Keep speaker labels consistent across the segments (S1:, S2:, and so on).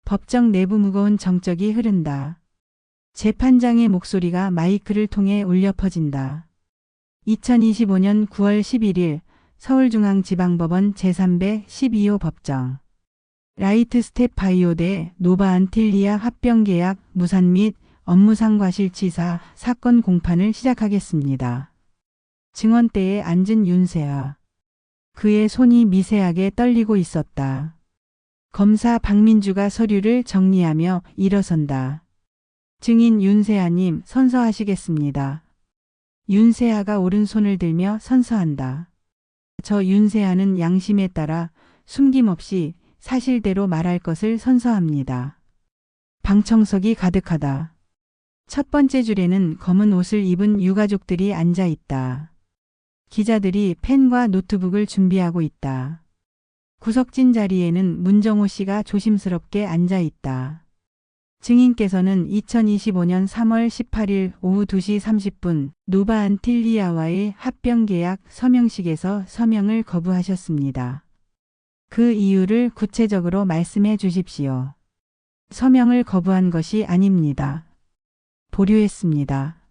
S1: 법정 내부 무거운 정적이 흐른다. 재판장의 목소리가 마이크를 통해 울려 퍼진다. 2025년 9월 11일 서울중앙지방법원 제312호 법정. 라이트 스텝 바이오 대 노바안틸리아 합병계약 무산 및 업무상 과실치사 사건 공판을 시작하겠습니다. 증언대에 앉은 윤세아. 그의 손이 미세하게 떨리고 있었다. 검사 박민주가 서류를 정리하며 일어선다. 증인 윤세아님, 선서하시겠습니다. 윤세아가 오른손을 들며 선서한다. 저 윤세아는 양심에 따라 숨김없이 사실대로 말할 것을 선서합니다. 방청석이 가득하다. 첫 번째 줄에는 검은 옷을 입은 유가족들이 앉아 있다. 기자들이 펜과 노트북을 준비하고 있다. 구석진 자리에는 문정호 씨가 조심스럽게 앉아 있다. 증인께서는 2025년 3월 18일 오후 2시 30분 노바안틸리아와의 합병계약 서명식에서 서명을 거부하셨습니다. 그 이유를 구체적으로 말씀해 주십시오. 서명을 거부한 것이 아닙니다. 보류했습니다.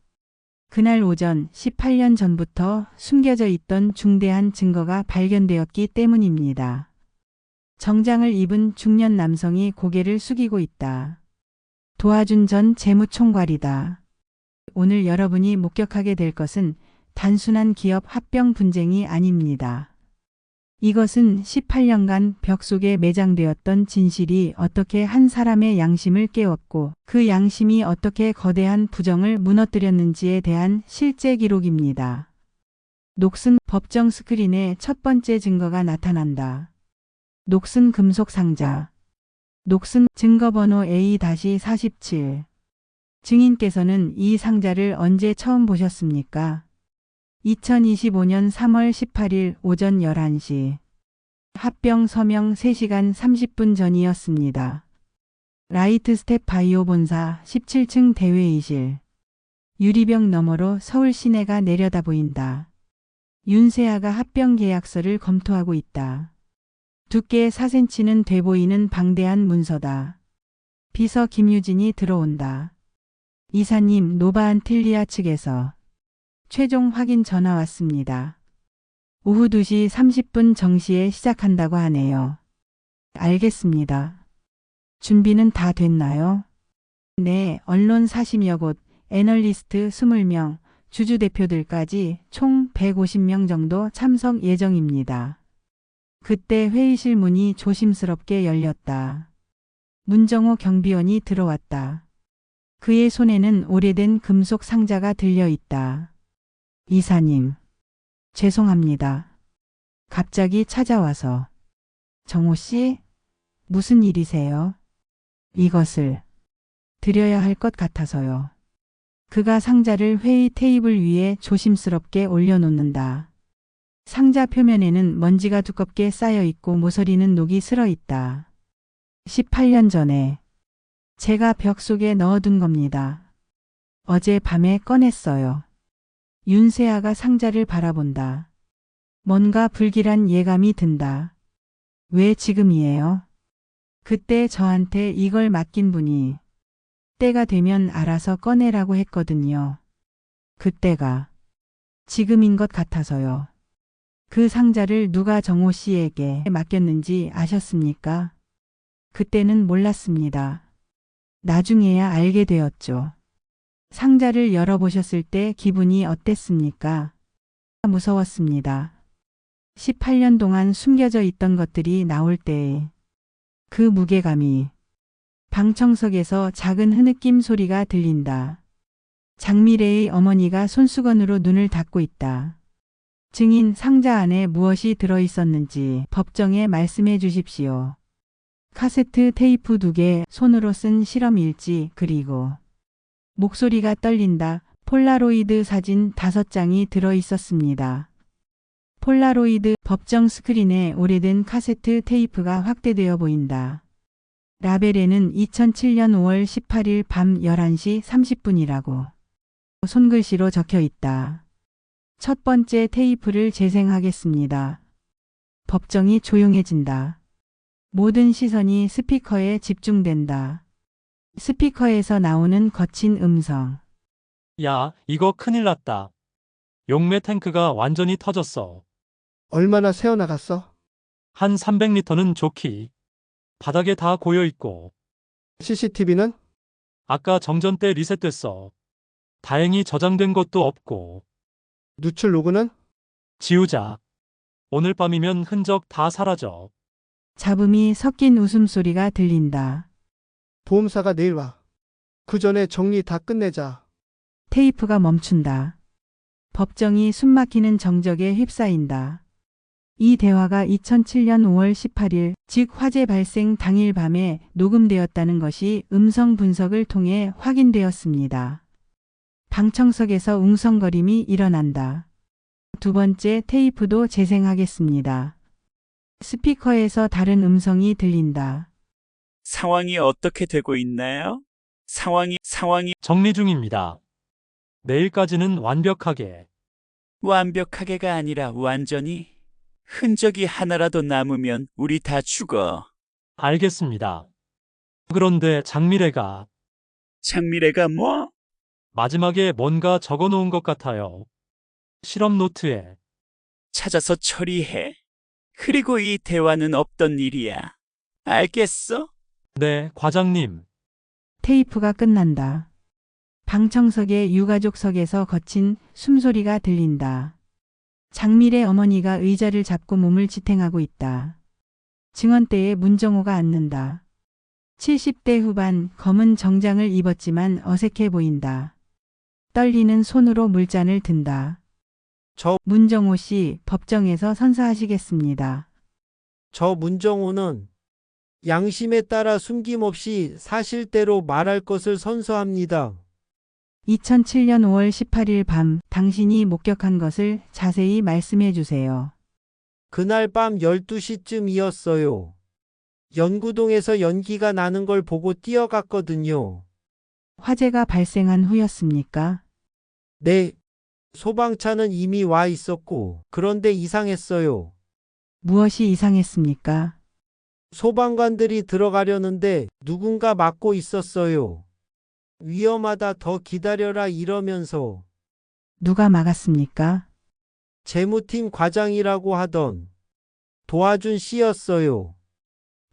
S1: 그날 오전 18년 전부터 숨겨져 있던 중대한 증거가 발견되었기 때문입니다. 정장을 입은 중년 남성이 고개를 숙이고 있다. 도와준 전 재무총괄이다. 오늘 여러분이 목격하게 될 것은 단순한 기업 합병 분쟁이 아닙니다. 이것은 18년간 벽 속에 매장되었던 진실이 어떻게 한 사람의 양심을 깨웠고 그 양심이 어떻게 거대한 부정을 무너뜨렸는지에 대한 실제 기록입니다. 녹슨 법정 스크린에 첫 번째 증거가 나타난다. 녹슨 금속 상자. 녹슨 증거번호 A-47. 증인께서는 이 상자를 언제 처음 보셨습니까? 2025년 3월 18일 오전 11시. 합병 서명 3시간 30분 전이었습니다. 라이트 스텝 바이오 본사 17층 대회의실. 유리병 너머로 서울 시내가 내려다 보인다. 윤세아가 합병 계약서를 검토하고 있다. 두께 4cm는 돼 보이는 방대한 문서다. 비서 김유진이 들어온다. 이사님, 노바안틸리아 측에서 최종 확인 전화 왔습니다. 오후 2시 30분 정시에 시작한다고 하네요. 알겠습니다. 준비는 다 됐나요? 네, 언론 40여 곳, 애널리스트 20명, 주주 대표들까지 총 150명 정도 참석 예정입니다. 그때 회의실 문이 조심스럽게 열렸다. 문정호 경비원이 들어왔다. 그의 손에는 오래된 금속 상자가 들려 있다. 이사님, 죄송합니다. 갑자기 찾아와서. 정호 씨, 무슨 일이세요? 이것을 드려야 할 것 같아서요. 그가 상자를 회의 테이블 위에 조심스럽게 올려놓는다. 상자 표면에는 먼지가 두껍게 쌓여 있고 모서리는 녹이 슬어 있다. 18년 전에 제가 벽 속에 넣어둔 겁니다. 어제 밤에 꺼냈어요. 윤세아가 상자를 바라본다. 뭔가 불길한 예감이 든다. 왜 지금이에요? 그때 저한테 이걸 맡긴 분이 때가 되면 알아서 꺼내라고 했거든요. 그때가 지금인 것 같아서요. 그 상자를 누가 정호 씨에게 맡겼는지 아셨습니까? 그때는 몰랐습니다. 나중에야 알게 되었죠. 상자를 열어보셨을 때 기분이 어땠습니까? 무서웠습니다. 18년 동안 숨겨져 있던 것들이 나올 때에 그 무게감이. 방청석에서 작은 흐느낌 소리가 들린다. 장미래의 어머니가 손수건으로 눈을 닫고 있다. 증인, 상자 안에 무엇이 들어있었는지 법정에 말씀해 주십시오. 카세트 테이프 2개, 손으로 쓴 실험 일지, 그리고 목소리가 떨린다. 폴라로이드 사진 5장이 들어있었습니다. 폴라로이드. 법정 스크린에 오래된 카세트 테이프가 확대되어 보인다. 라벨에는 2007년 5월 18일 밤 11시 30분이라고 손글씨로 적혀 있다. 첫 번째 테이프를 재생하겠습니다. 법정이 조용해진다. 모든 시선이 스피커에 집중된다. 스피커에서 나오는 거친 음성.
S2: 야, 이거 큰일 났다. 용매 탱크가 완전히 터졌어.
S3: 얼마나 새어나갔어?
S2: 한 300리터는 좋기. 바닥에 다 고여 있고.
S3: CCTV는?
S2: 아까 정전 때 리셋됐어. 다행히 저장된 것도 없고.
S3: 누출 로그는?
S2: 지우자. 오늘 밤이면 흔적 다 사라져.
S1: 잡음이 섞인 웃음소리가 들린다.
S3: 보험사가 내일 와. 그 전에 정리 다 끝내자.
S1: 테이프가 멈춘다. 법정이 숨막히는 정적에 휩싸인다. 이 대화가 2007년 5월 18일, 즉 화재 발생 당일 밤에 녹음되었다는 것이 음성 분석을 통해 확인되었습니다. 방청석에서 웅성거림이 일어난다. 두 번째 테이프도 재생하겠습니다. 스피커에서 다른 음성이 들린다.
S4: 상황이 어떻게 되고 있나요? 상황이
S2: 정리 중입니다. 내일까지는 완벽하게.
S4: 완벽하게가 아니라 완전히 흔적이 하나라도 남으면 우리 다 죽어.
S2: 알겠습니다. 그런데 장미래가
S4: 장미래가 뭐?
S2: 마지막에 뭔가 적어 놓은 것 같아요. 실험 노트에.
S4: 찾아서 처리해. 그리고 이 대화는 없던 일이야. 알겠어?
S2: 네, 과장님.
S1: 테이프가 끝난다. 방청석의 유가족석에서 거친 숨소리가 들린다. 장밀의 어머니가 의자를 잡고 몸을 지탱하고 있다. 증언대에 문정호가 앉는다. 70대 후반 검은 정장을 입었지만 어색해 보인다. 떨리는 손으로 물잔을 든다. 문정호 씨, 법정에서 선서하시겠습니다.
S5: 저 문정호는 양심에 따라 숨김없이 사실대로 말할 것을 선서합니다.
S1: 2007년 5월 18일 밤 당신이 목격한 것을 자세히 말씀해 주세요.
S5: 그날 밤 12시쯤이었어요. 연구동에서 연기가 나는 걸 보고 뛰어갔거든요.
S1: 화재가 발생한 후였습니까?
S5: 네, 소방차는 이미 와 있었고, 그런데 이상했어요.
S1: 무엇이 이상했습니까?
S5: 소방관들이 들어가려는데 누군가 막고 있었어요. 위험하다, 더 기다려라 이러면서.
S1: 누가 막았습니까?
S5: 재무팀 과장이라고 하던 도와준 씨였어요.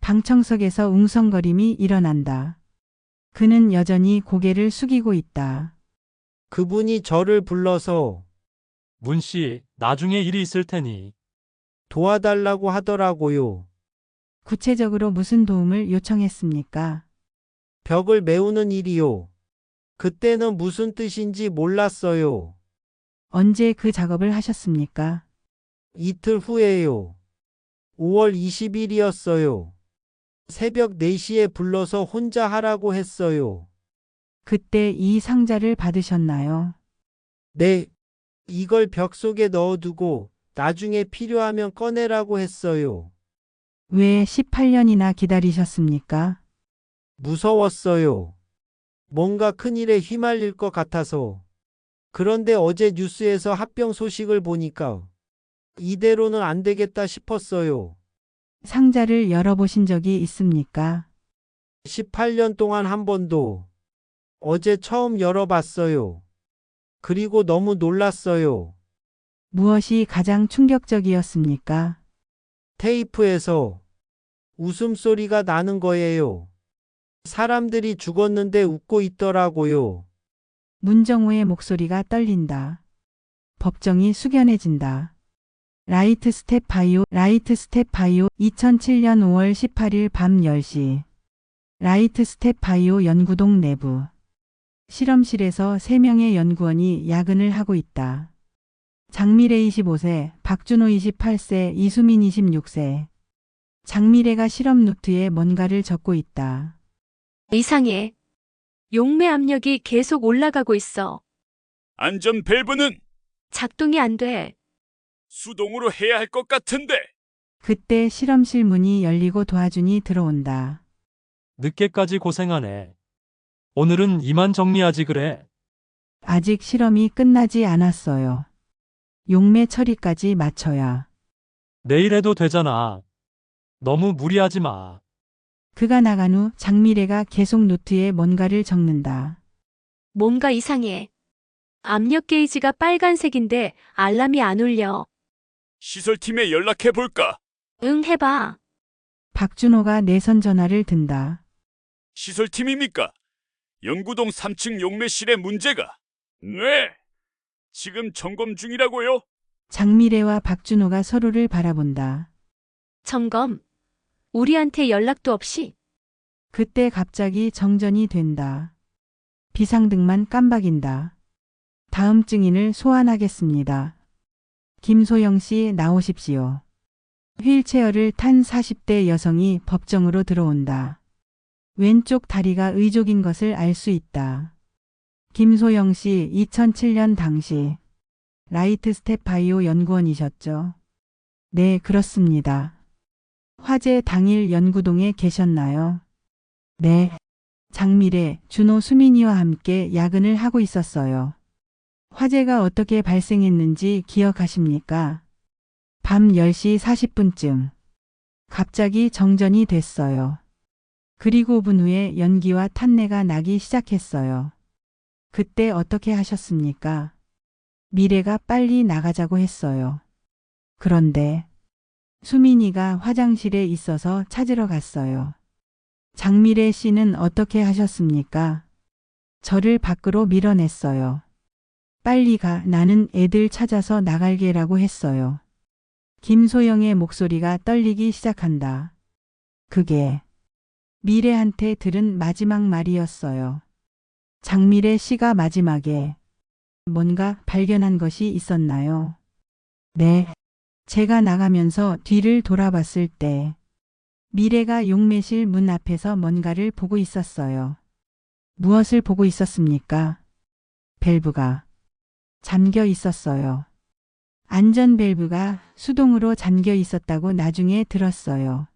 S1: 방청석에서 웅성거림이 일어난다. 그는 여전히 고개를 숙이고 있다.
S5: 그분이 저를 불러서
S2: 문 씨, 나중에 일이 있을 테니.
S5: 도와달라고 하더라고요.
S1: 구체적으로 무슨 도움을 요청했습니까?
S5: 벽을 메우는 일이요. 그때는 무슨 뜻인지 몰랐어요.
S1: 언제 그 작업을 하셨습니까?
S5: 이틀 후에요. 5월 20일이었어요. 새벽 4시에 불러서 혼자 하라고 했어요.
S1: 그때 이 상자를 받으셨나요?
S5: 네, 이걸 벽 속에 넣어두고 나중에 필요하면 꺼내라고 했어요.
S1: 왜 18년이나 기다리셨습니까?
S5: 무서웠어요. 뭔가 큰일에 휘말릴 것 같아서. 그런데 어제 뉴스에서 합병 소식을 보니까 이대로는 안 되겠다 싶었어요.
S1: 상자를 열어보신 적이 있습니까?
S5: 18년 동안 한 번도. 어제 처음 열어봤어요. 그리고 너무 놀랐어요.
S1: 무엇이 가장 충격적이었습니까?
S5: 테이프에서 웃음소리가 나는 거예요. 사람들이 죽었는데 웃고 있더라고요.
S1: 문정호의 목소리가 떨린다. 법정이 숙연해진다. 라이트 스텝 바이오 2007년 5월 18일 밤 10시. 라이트 스텝 바이오 연구동 내부. 실험실에서 3명의 연구원이 야근을 하고 있다. 장미래 25세, 박준호 28세, 이수민 26세. 장미래가 실험 노트에 뭔가를 적고 있다.
S6: 이상해. 용매 압력이 계속 올라가고 있어.
S4: 안전 밸브는
S6: 작동이 안 돼.
S4: 수동으로 해야 할 것 같은데.
S1: 그때 실험실 문이 열리고 도와준이 들어온다.
S2: 늦게까지 고생하네. 오늘은 이만 정리하지 그래.
S1: 아직 실험이 끝나지 않았어요. 용매 처리까지 마쳐야.
S2: 내일 해도 되잖아. 너무 무리하지 마.
S1: 그가 나간 후 장미래가 계속 노트에 뭔가를 적는다.
S6: 뭔가 이상해. 압력 게이지가 빨간색인데 알람이 안 울려.
S4: 시설팀에 연락해 볼까?
S6: 응, 해봐.
S1: 박준호가 내선 전화를 든다.
S4: 시설팀입니까? 영구동 3층 용매실의 문제가. 네. 지금 점검 중이라고요?
S1: 장미래와 박준호가 서로를 바라본다.
S6: 점검. 우리한테 연락도 없이.
S1: 그때 갑자기 정전이 된다. 비상등만 깜박인다. 다음 증인을 소환하겠습니다. 김소영 씨 나오십시오. 휠체어를 탄 40대 여성이 법정으로 들어온다. 왼쪽 다리가 의족인 것을 알 수 있다. 김소영 씨 2007년 당시 라이트 스텝 바이오 연구원이셨죠? 네, 그렇습니다. 화재 당일 연구동에 계셨나요? 네. 장미래, 준호, 수민이와 함께 야근을 하고 있었어요. 화재가 어떻게 발생했는지 기억하십니까? 밤 10시 40분쯤. 갑자기 정전이 됐어요. 그리고 5분 후에 연기와 탄내가 나기 시작했어요. 그때 어떻게 하셨습니까? 미래가 빨리 나가자고 했어요. 그런데 수민이가 화장실에 있어서 찾으러 갔어요. 장미래 씨는 어떻게 하셨습니까? 저를 밖으로 밀어냈어요. 빨리 가, 나는 애들 찾아서 나갈게라고 했어요. 김소영의 목소리가 떨리기 시작한다. 그게 미래한테 들은 마지막 말이었어요. 장미래 씨가 마지막에 뭔가 발견한 것이 있었나요? 네. 제가 나가면서 뒤를 돌아봤을 때 미래가 용매실 문 앞에서 뭔가를 보고 있었어요. 무엇을 보고 있었습니까? 밸브가 잠겨 있었어요. 안전 밸브가 수동으로 잠겨 있었다고 나중에 들었어요.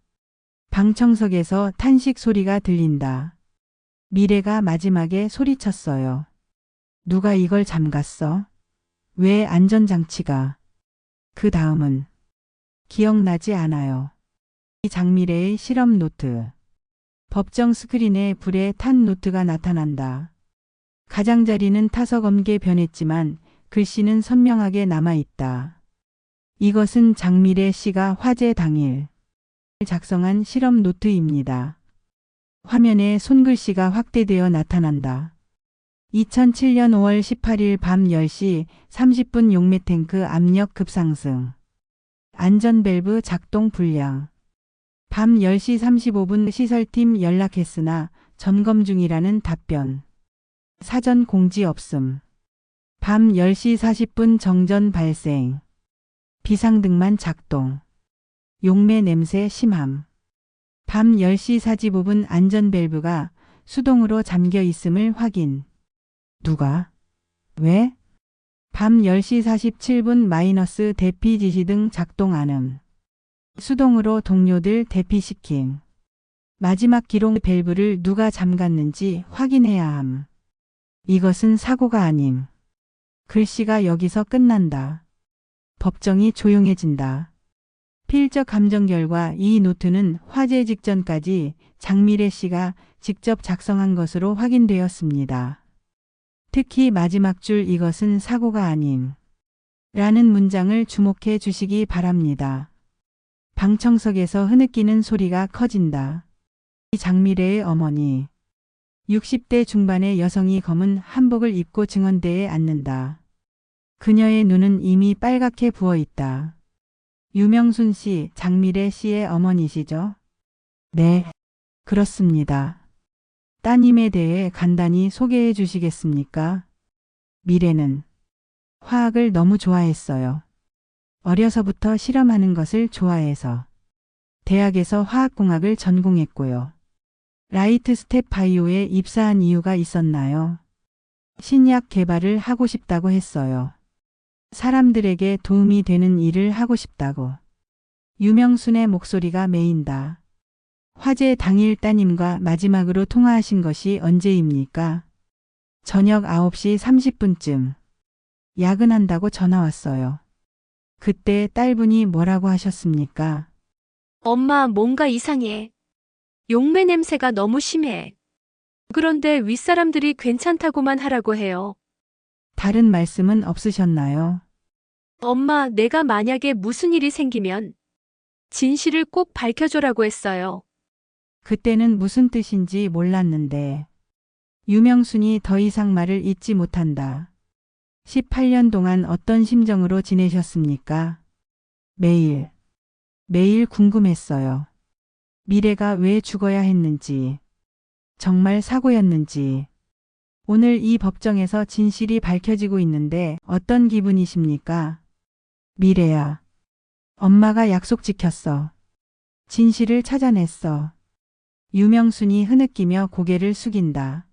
S1: 방청석에서 탄식 소리가 들린다. 미래가 마지막에 소리쳤어요. 누가 이걸 잠갔어? 왜 안전장치가? 그 다음은 기억나지 않아요. 장미래의 실험 노트. 법정 스크린에 불에 탄 노트가 나타난다. 가장자리는 타서 검게 변했지만 글씨는 선명하게 남아있다. 이것은 장미래 씨가 화재 당일 작성한 실험 노트입니다. 화면에 손글씨가 확대되어 나타난다. 2007년 5월 18일 밤 10시 30분 용매탱크 압력 급상승. 안전밸브 작동 불량. 밤 10시 35분 시설팀 연락했으나 점검 중이라는 답변. 사전 공지 없음. 밤 10시 40분 정전 발생. 비상등만 작동. 용매 냄새 심함. 밤 10시 45분 안전밸브가 수동으로 잠겨 있음을 확인. 누가? 왜? 밤 10시 47분 마이너스 대피 지시등 작동 안음. 수동으로 동료들 대피시킴. 마지막 기록 밸브를 누가 잠갔는지 확인해야 함. 이것은 사고가 아님. 글씨가 여기서 끝난다. 법정이 조용해진다. 필적 감정 결과 이 노트는 화재 직전까지 장미래 씨가 직접 작성한 것으로 확인되었습니다. 특히 마지막 줄 이것은 사고가 아님. 라는 문장을 주목해 주시기 바랍니다. 방청석에서 흐느끼는 소리가 커진다. 장미래의 어머니. 60대 중반의 여성이 검은 한복을 입고 증언대에 앉는다. 그녀의 눈은 이미 빨갛게 부어있다. 유명순 씨, 장미래 씨의 어머니시죠? 네, 그렇습니다. 따님에 대해 간단히 소개해 주시겠습니까? 미래는 화학을 너무 좋아했어요. 어려서부터 실험하는 것을 좋아해서 대학에서 화학공학을 전공했고요. 라이트 스텝 바이오에 입사한 이유가 있었나요? 신약 개발을 하고 싶다고 했어요. 사람들에게 도움이 되는 일을 하고 싶다고. 유명순의 목소리가 메인다. 화재 당일 따님과 마지막으로 통화하신 것이 언제입니까? 저녁 9시 30분쯤. 야근한다고 전화 왔어요. 그때 딸분이 뭐라고 하셨습니까?
S6: 엄마, 뭔가 이상해. 용매 냄새가 너무 심해. 그런데 윗사람들이 괜찮다고만 하라고 해요.
S1: 다른 말씀은 없으셨나요?
S6: 엄마, 내가 만약에 무슨 일이 생기면 진실을 꼭 밝혀줘라고 했어요.
S1: 그때는 무슨 뜻인지 몰랐는데 유명순이 더 이상 말을 잇지 못한다. 18년 동안 어떤 심정으로 지내셨습니까? 매일 궁금했어요. 미래가 왜 죽어야 했는지, 정말 사고였는지. 오늘 이 법정에서 진실이 밝혀지고 있는데 어떤 기분이십니까? 미래야, 엄마가 약속 지켰어. 진실을 찾아냈어. 유명순이 흐느끼며 고개를 숙인다.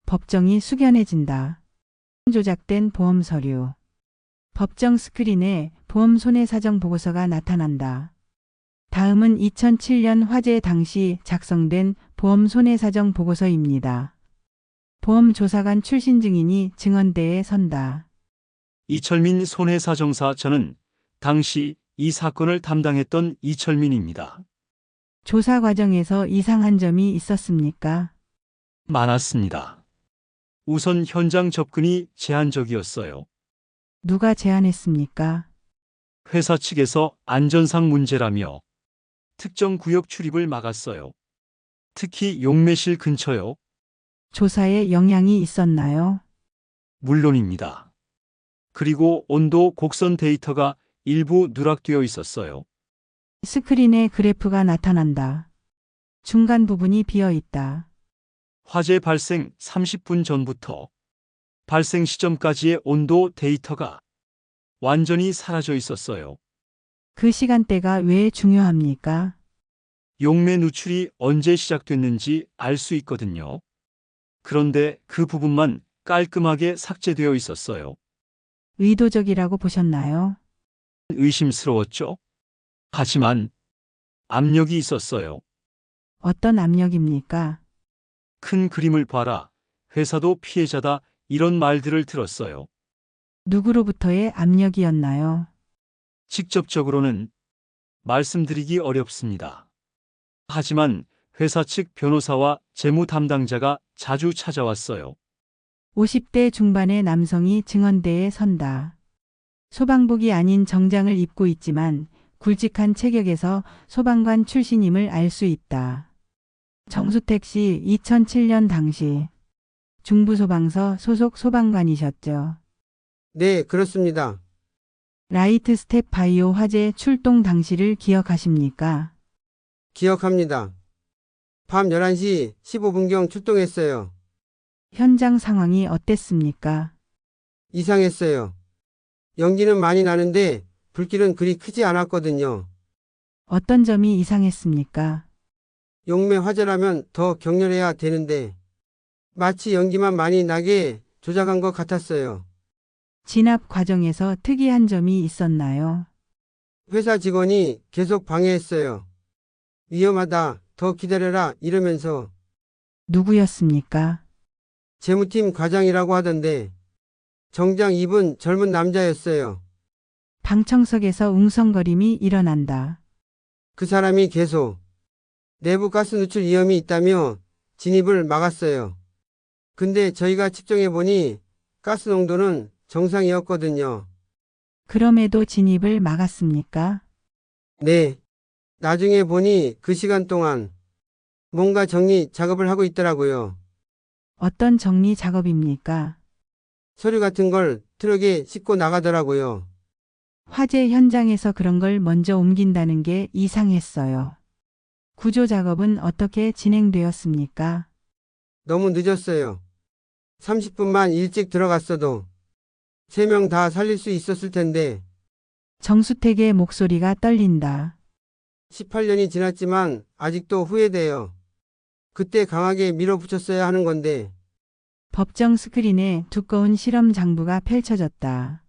S1: 법정이 숙연해진다. 조작된 보험 서류. 법정 스크린에 보험 손해사정 보고서가 나타난다. 다음은 2007년 화재 당시 작성된 보험 손해사정 보고서입니다. 보험 조사관 출신 증인이 증언대에 선다.
S7: 이철민 손해사정사 저는 당시 이 사건을 담당했던 이철민입니다.
S1: 조사 과정에서 이상한 점이 있었습니까?
S7: 많았습니다. 우선 현장 접근이 제한적이었어요.
S1: 누가 제안했습니까?
S7: 회사 측에서 안전상 문제라며 특정 구역 출입을 막았어요. 특히 용매실 근처요.
S1: 조사에 영향이 있었나요?
S7: 물론입니다. 그리고 온도 곡선 데이터가 일부 누락되어 있었어요.
S1: 스크린에 그래프가 나타난다. 중간 부분이 비어 있다.
S7: 화재 발생 30분 전부터 발생 시점까지의 온도 데이터가 완전히 사라져 있었어요.
S1: 그 시간대가 왜 중요합니까?
S7: 용매 누출이 언제 시작됐는지 알 수 있거든요. 그런데 그 부분만 깔끔하게 삭제되어 있었어요.
S1: 의도적이라고 보셨나요?
S7: 의심스러웠죠? 하지만 압력이 있었어요.
S1: 어떤 압력입니까?
S7: 큰 그림을 봐라. 회사도 피해자다. 이런 말들을 들었어요.
S1: 누구로부터의 압력이었나요?
S7: 직접적으로는 말씀드리기 어렵습니다. 하지만 회사 측 변호사와 재무 담당자가 자주 찾아왔어요.
S1: 50대 중반의 남성이 증언대에 선다. 소방복이 아닌 정장을 입고 있지만 굵직한 체격에서 소방관 출신임을 알 수 있다. 정수택 씨 2007년 당시 중부소방서 소속 소방관이셨죠.
S5: 네, 그렇습니다.
S1: 라이트 스텝 바이오 화재 출동 당시를 기억하십니까?
S5: 기억합니다. 밤 11시 15분경 출동했어요.
S1: 현장 상황이 어땠습니까?
S5: 이상했어요. 연기는 많이 나는데 불길은 그리 크지 않았거든요.
S1: 어떤 점이 이상했습니까?
S5: 용매 화재라면 더 격렬해야 되는데 마치 연기만 많이 나게 조작한 것 같았어요.
S1: 진압 과정에서 특이한 점이 있었나요?
S5: 회사 직원이 계속 방해했어요. 위험하다, 더 기다려라 이러면서.
S1: 누구였습니까?
S5: 재무팀 과장이라고 하던데 정장 입은 젊은 남자였어요.
S1: 방청석에서 웅성거림이 일어난다.
S5: 그 사람이 계속 내부 가스 누출 위험이 있다며 진입을 막았어요. 근데 저희가 측정해보니 가스 농도는 정상이었거든요.
S1: 그럼에도 진입을 막았습니까?
S5: 네. 나중에 보니 그 시간 동안 뭔가 정리 작업을 하고 있더라고요.
S1: 어떤 정리 작업입니까?
S5: 서류 같은 걸 트럭에 싣고 나가더라고요.
S1: 화재 현장에서 그런 걸 먼저 옮긴다는 게 이상했어요. 구조 작업은 어떻게 진행되었습니까?
S5: 너무 늦었어요. 30분만 일찍 들어갔어도 3명 다 살릴 수 있었을 텐데.
S1: 정수택의 목소리가 떨린다.
S5: 18년이 지났지만 아직도 후회돼요. 그때 강하게 밀어붙였어야 하는 건데.
S1: 법정 스크린에 두꺼운 실험 장부가 펼쳐졌다.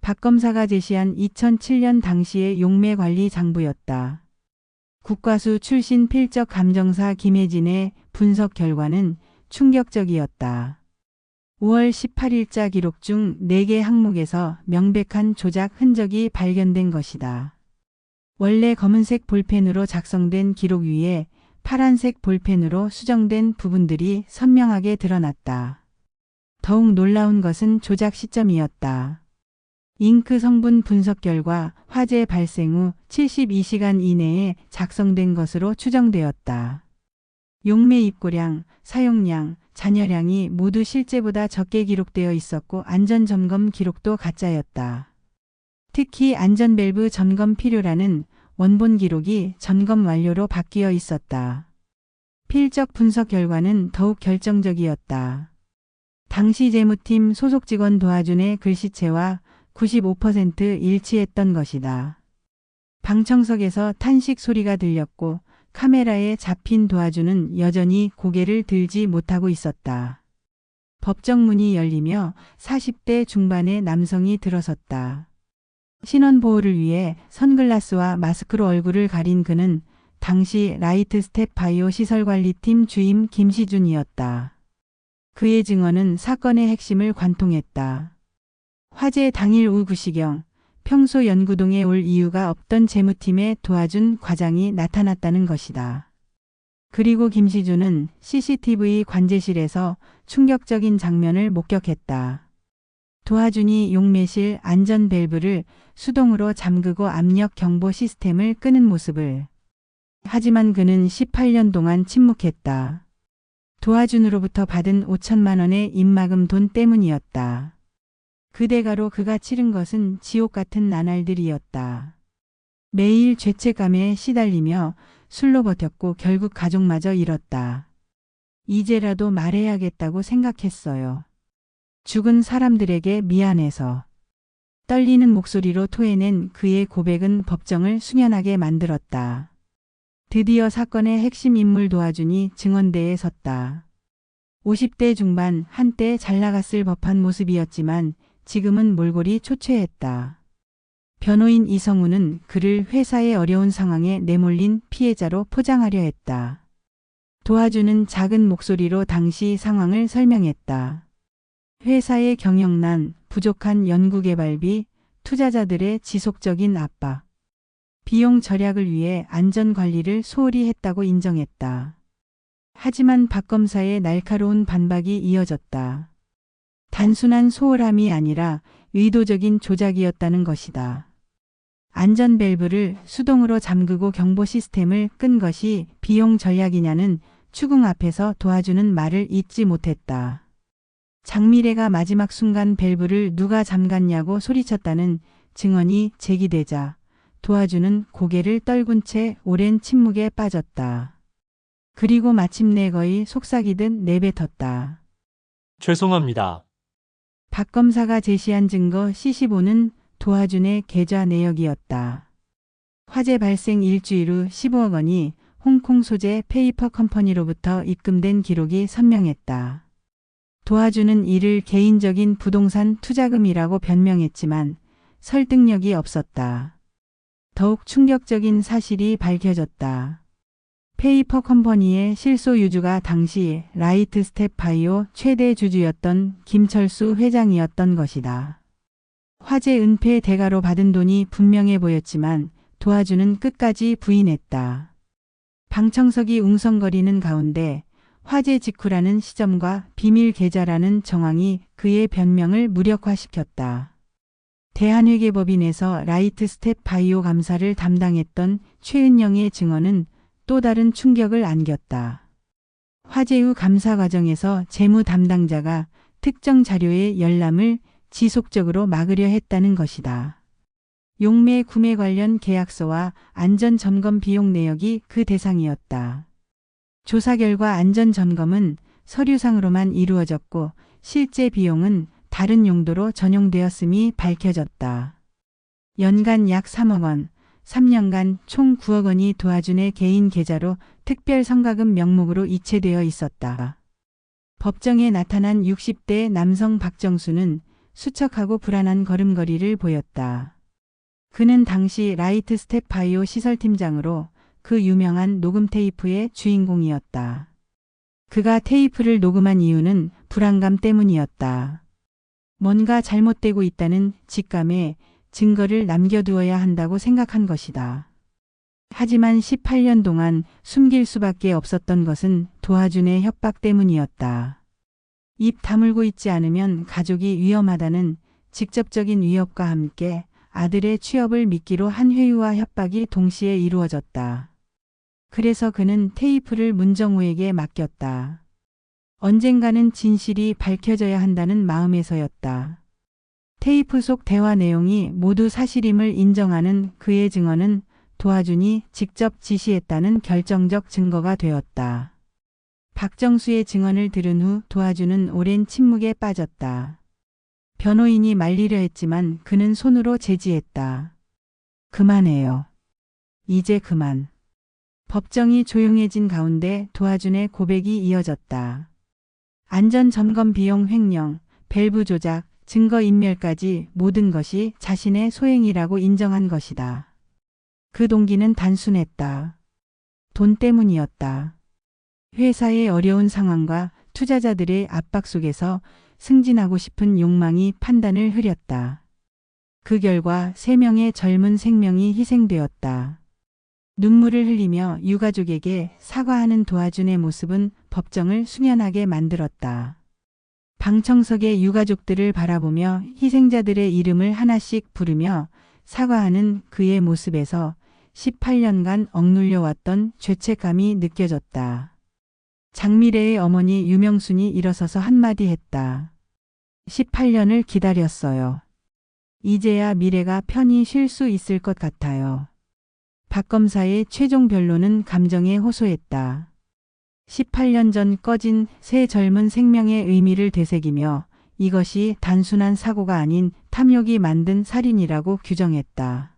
S1: 박 검사가 제시한 2007년 당시의 용매 관리 장부였다. 국과수 출신 필적 감정사 김혜진의 분석 결과는 충격적이었다. 5월 18일자 기록 중 4개 항목에서 명백한 조작 흔적이 발견된 것이다. 원래 검은색 볼펜으로 작성된 기록 위에 파란색 볼펜으로 수정된 부분들이 선명하게 드러났다. 더욱 놀라운 것은 조작 시점이었다. 잉크 성분 분석 결과 화재 발생 후 72시간 이내에 작성된 것으로 추정되었다. 용매 입고량, 사용량, 잔여량이 모두 실제보다 적게 기록되어 있었고 안전점검 기록도 가짜였다. 특히 안전밸브 점검 필요라는 원본 기록이 점검 완료로 바뀌어 있었다. 필적 분석 결과는 더욱 결정적이었다. 당시 재무팀 소속 직원 도하준의 글씨체와 95% 일치했던 것이다. 방청석에서 탄식 소리가 들렸고 카메라에 잡힌 도하준은 여전히 고개를 들지 못하고 있었다. 법정 문이 열리며 40대 중반의 남성이 들어섰다. 신원 보호를 위해 선글라스와 마스크로 얼굴을 가린 그는 당시 라이트 스텝 바이오 시설관리팀 주임 김시준이었다. 그의 증언은 사건의 핵심을 관통했다. 화재 당일 오후 9시경 평소 연구동에 올 이유가 없던 재무팀의 도하준 과장이 나타났다는 것이다. 그리고 김시준은 CCTV 관제실에서 충격적인 장면을 목격했다. 도하준이 용매실 안전 밸브를 수동으로 잠그고 압력 경보 시스템을 끄는 모습을. 하지만 그는 18년 동안 침묵했다. 도하준으로부터 받은 5천만 원의 입막음 돈 때문이었다. 그 대가로 그가 치른 것은 지옥 같은 나날들이었다. 매일 죄책감에 시달리며 술로 버텼고 결국 가족마저 잃었다. 이제라도 말해야겠다고 생각했어요. 죽은 사람들에게 미안해서. 떨리는 목소리로 토해낸 그의 고백은 법정을 숙연하게 만들었다. 드디어 사건의 핵심 인물 도하준이 증언대에 섰다. 50대 중반, 한때 잘 나갔을 법한 모습이었지만 지금은 몰골이 초췌했다. 변호인 이성우는 그를 회사의 어려운 상황에 내몰린 피해자로 포장하려 했다. 도하준은 작은 목소리로 당시 상황을 설명했다. 회사의 경영난, 부족한 연구개발비, 투자자들의 지속적인 압박, 비용 절약을 위해 안전관리를 소홀히 했다고 인정했다. 하지만 박 검사의 날카로운 반박이 이어졌다. 단순한 소홀함이 아니라 의도적인 조작이었다는 것이다. 안전 밸브를 수동으로 잠그고 경보 시스템을 끈 것이 비용 전략이냐는 추궁 앞에서 도하준은 말을 잇지 못했다. 장미래가 마지막 순간 밸브를 누가 잠갔냐고 소리쳤다는 증언이 제기되자 도하준은 고개를 떨군 채 오랜 침묵에 빠졌다. 그리고 마침내 거의 속삭이듯 내뱉었다.
S2: 죄송합니다.
S1: 박 검사가 제시한 증거 C15는 도하준의 계좌 내역이었다. 화재 발생 일주일 후 15억 원이 홍콩 소재 페이퍼 컴퍼니로부터 입금된 기록이 선명했다. 도하준은 이를 개인적인 부동산 투자금이라고 변명했지만 설득력이 없었다. 더욱 충격적인 사실이 밝혀졌다. 페이퍼 컴퍼니의 실소 유주가 당시 라이트 스텝 바이오 최대 주주였던 김철수 회장이었던 것이다. 화재 은폐 대가로 받은 돈이 분명해 보였지만 도하준은 끝까지 부인했다. 방청석이 웅성거리는 가운데 화재 직후라는 시점과 비밀 계좌라는 정황이 그의 변명을 무력화시켰다. 대한회계법인에서 라이트 스텝 바이오 감사를 담당했던 최은영의 증언은 또 다른 충격을 안겼다. 화재 후 감사 과정에서 재무 담당자가 특정 자료의 열람을 지속적으로 막으려 했다는 것이다. 용매 구매 관련 계약서와 안전점검 비용 내역이 그 대상이었다. 조사 결과 안전점검은 서류상으로만 이루어졌고 실제 비용은 다른 용도로 전용되었음이 밝혀졌다. 연간 약 3억 원, 3년간 총 9억 원이 도하준의 개인 계좌로 특별 성과금 명목으로 이체되어 있었다. 법정에 나타난 60대 남성 박정수는 수척하고 불안한 걸음걸이를 보였다. 그는 당시 라이트 스텝 바이오 시설팀장으로 그 유명한 녹음 테이프의 주인공이었다. 그가 테이프를 녹음한 이유는 불안감 때문이었다. 뭔가 잘못되고 있다는 직감에 증거를 남겨두어야 한다고 생각한 것이다. 하지만 18년 동안 숨길 수밖에 없었던 것은 도하준의 협박 때문이었다. 입 다물고 있지 않으면 가족이 위험하다는 직접적인 위협과 함께 아들의 취업을 미끼로 한 회유와 협박이 동시에 이루어졌다. 그래서 그는 테이프를 문정우에게 맡겼다. 언젠가는 진실이 밝혀져야 한다는 마음에서였다. 테이프 속 대화 내용이 모두 사실임을 인정하는 그의 증언은 도하준이 직접 지시했다는 결정적 증거가 되었다. 박정수의 증언을 들은 후 도하준은 오랜 침묵에 빠졌다. 변호인이 말리려 했지만 그는 손으로 제지했다. 그만해요. 이제 그만. 법정이 조용해진 가운데 도하준의 고백이 이어졌다. 안전점검 비용 횡령, 밸브 조작, 증거인멸까지 모든 것이 자신의 소행이라고 인정한 것이다. 그 동기는 단순했다. 돈 때문이었다. 회사의 어려운 상황과 투자자들의 압박 속에서 승진하고 싶은 욕망이 판단을 흐렸다. 그 결과 3명의 젊은 생명이 희생되었다. 눈물을 흘리며 유가족에게 사과하는 도하준의 모습은 법정을 숙연하게 만들었다. 방청석의 유가족들을 바라보며 희생자들의 이름을 하나씩 부르며 사과하는 그의 모습에서 18년간 억눌려 왔던 죄책감이 느껴졌다. 장미래의 어머니 유명순이 일어서서 한마디 했다. 18년을 기다렸어요. 이제야 미래가 편히 쉴 수 있을 것 같아요. 박 검사의 최종 변론은 감정에 호소했다. 18년 전 꺼진 새 젊은 생명의 의미를 되새기며 이것이 단순한 사고가 아닌 탐욕이 만든 살인이라고 규정했다.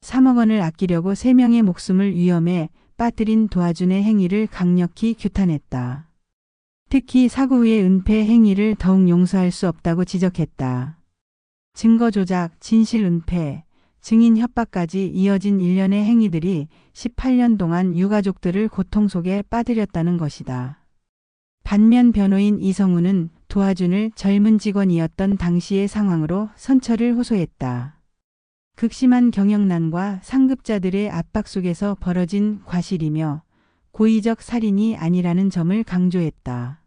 S1: 3억 원을 아끼려고 3명의 목숨을 위험에 빠뜨린 도하준의 행위를 강력히 규탄했다. 특히 사고 후의 은폐 행위를 더욱 용서할 수 없다고 지적했다. 증거 조작, 진실 은폐, 증인 협박까지 이어진 일련의 행위들이 18년 동안 유가족들을 고통 속에 빠뜨렸다는 것이다. 반면 변호인 이성우는 도하준을 젊은 직원이었던 당시의 상황으로 선처를 호소했다. 극심한 경영난과 상급자들의 압박 속에서 벌어진 과실이며 고의적 살인이 아니라는 점을 강조했다.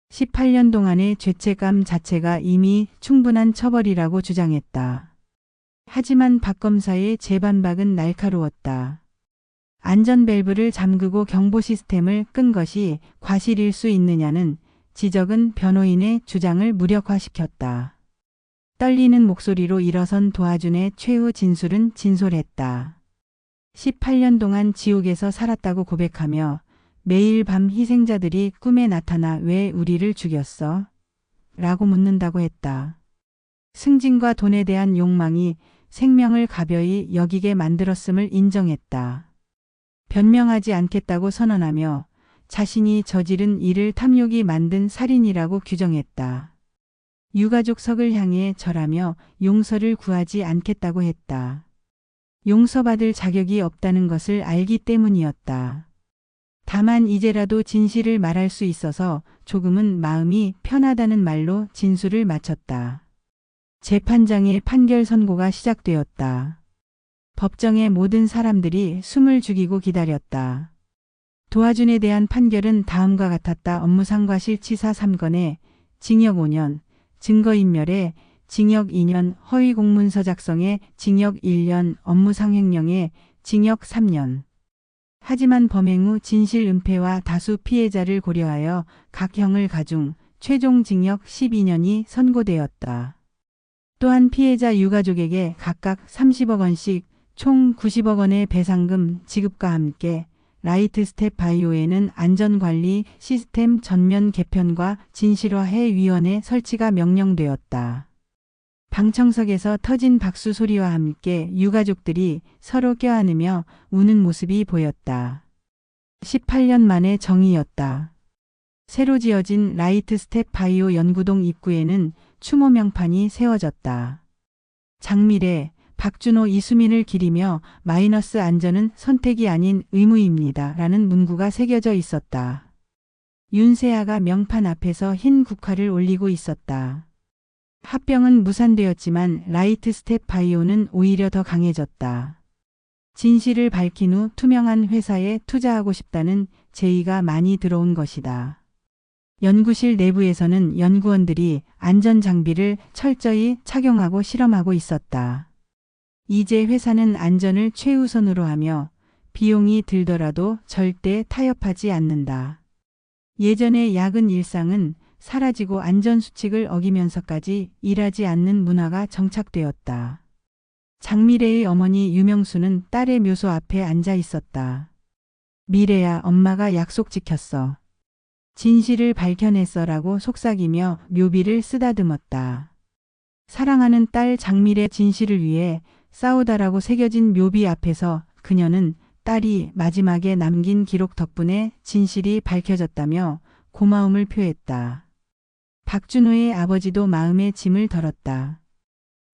S1: 18년 동안의 죄책감 자체가 이미 충분한 처벌이라고 주장했다. 하지만 박 검사의 재반박은 날카로웠다. 안전밸브를 잠그고 경보 시스템을 끈 것이 과실일 수 있느냐는 지적은 변호인의 주장을 무력화시켰다. 떨리는 목소리로 일어선 도하준의 최후 진술은 진솔했다. 18년 동안 지옥에서 살았다고 고백하며 매일 밤 희생자들이 꿈에 나타나 왜 우리를 죽였어? 라고 묻는다고 했다. 승진과 돈에 대한 욕망이 생명을 가벼이 여기게 만들었음을 인정했다. 변명하지 않겠다고 선언하며 자신이 저지른 일을 탐욕이 만든 살인이라고 규정했다. 유가족석을 향해 절하며 용서를 구하지 않겠다고 했다. 용서받을 자격이 없다는 것을 알기 때문이었다. 다만 이제라도 진실을 말할 수 있어서 조금은 마음이 편하다는 말로 진술을 마쳤다. 재판장의 판결 선고가 시작되었다. 법정의 모든 사람들이 숨을 죽이고 기다렸다. 도하준에 대한 판결은 다음과 같았다. 업무상과실치사 3건에 징역 5년, 증거인멸에 징역 2년, 허위공문서 작성에 징역 1년, 업무상횡령에 징역 3년. 하지만 범행 후 진실 은폐와 다수 피해자를 고려하여 각 형을 가중 최종 징역 12년이 선고되었다. 또한 피해자 유가족에게 각각 30억 원씩 총 90억 원의 배상금 지급과 함께 라이트 스텝 바이오에는 안전관리 시스템 전면 개편과 진실화해 위원회 설치가 명령되었다. 방청석에서 터진 박수 소리와 함께 유가족들이 서로 껴안으며 우는 모습이 보였다. 18년 만의 정의였다. 새로 지어진 라이트 스텝 바이오 연구동 입구에는 추모 명판이 세워졌다. 장미래, 박준호, 이수민을 기리며 마이너스 안전은 선택이 아닌 의무입니다. 라는 문구가 새겨져 있었다. 윤세아가 명판 앞에서 흰 국화를 올리고 있었다. 합병은 무산되었지만 라이트 스텝 바이오는 오히려 더 강해졌다. 진실을 밝힌 후 투명한 회사에 투자하고 싶다는 제의가 많이 들어온 것이다. 연구실 내부에서는 연구원들이 안전 장비를 철저히 착용하고 실험하고 있었다. 이제 회사는 안전을 최우선으로 하며 비용이 들더라도 절대 타협하지 않는다. 예전의 야근 일상은 사라지고 안전수칙을 어기면서까지 일하지 않는 문화가 정착되었다. 장미래의 어머니 유명수는 딸의 묘소 앞에 앉아 있었다. 미래야, 엄마가 약속 지켰어. 진실을 밝혀냈어라고 속삭이며 묘비를 쓰다듬었다. 사랑하는 딸 장미래 진실을 위해 싸우다라고 새겨진 묘비 앞에서 그녀는 딸이 마지막에 남긴 기록 덕분에 진실이 밝혀졌다며 고마움을 표했다. 박준호의 아버지도 마음의 짐을 덜었다.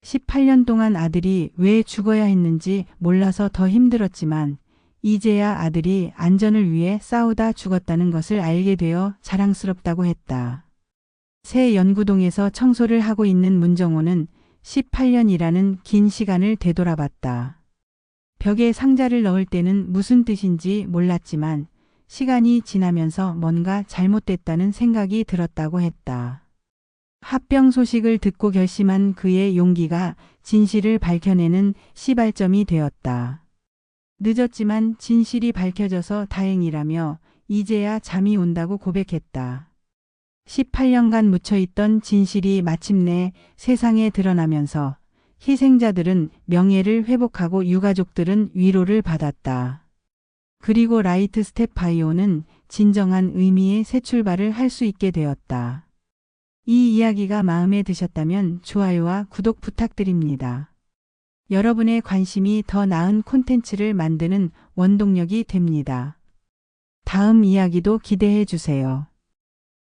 S1: 18년 동안 아들이 왜 죽어야 했는지 몰라서 더 힘들었지만 이제야 아들이 안전을 위해 싸우다 죽었다는 것을 알게 되어 자랑스럽다고 했다. 새 연구동에서 청소를 하고 있는 문정호는 18년이라는 긴 시간을 되돌아봤다. 벽에 상자를 넣을 때는 무슨 뜻인지 몰랐지만 시간이 지나면서 뭔가 잘못됐다는 생각이 들었다고 했다. 합병 소식을 듣고 결심한 그의 용기가 진실을 밝혀내는 시발점이 되었다. 늦었지만 진실이 밝혀져서 다행이라며 이제야 잠이 온다고 고백했다. 18년간 묻혀있던 진실이 마침내 세상에 드러나면서 희생자들은 명예를 회복하고 유가족들은 위로를 받았다. 그리고 라이트 스텝 바이오는 진정한 의미의 새 출발을 할 수 있게 되었다. 이 이야기가 마음에 드셨다면 좋아요와 구독 부탁드립니다. 여러분의 관심이 더 나은 콘텐츠를 만드는 원동력이 됩니다. 다음 이야기도 기대해 주세요.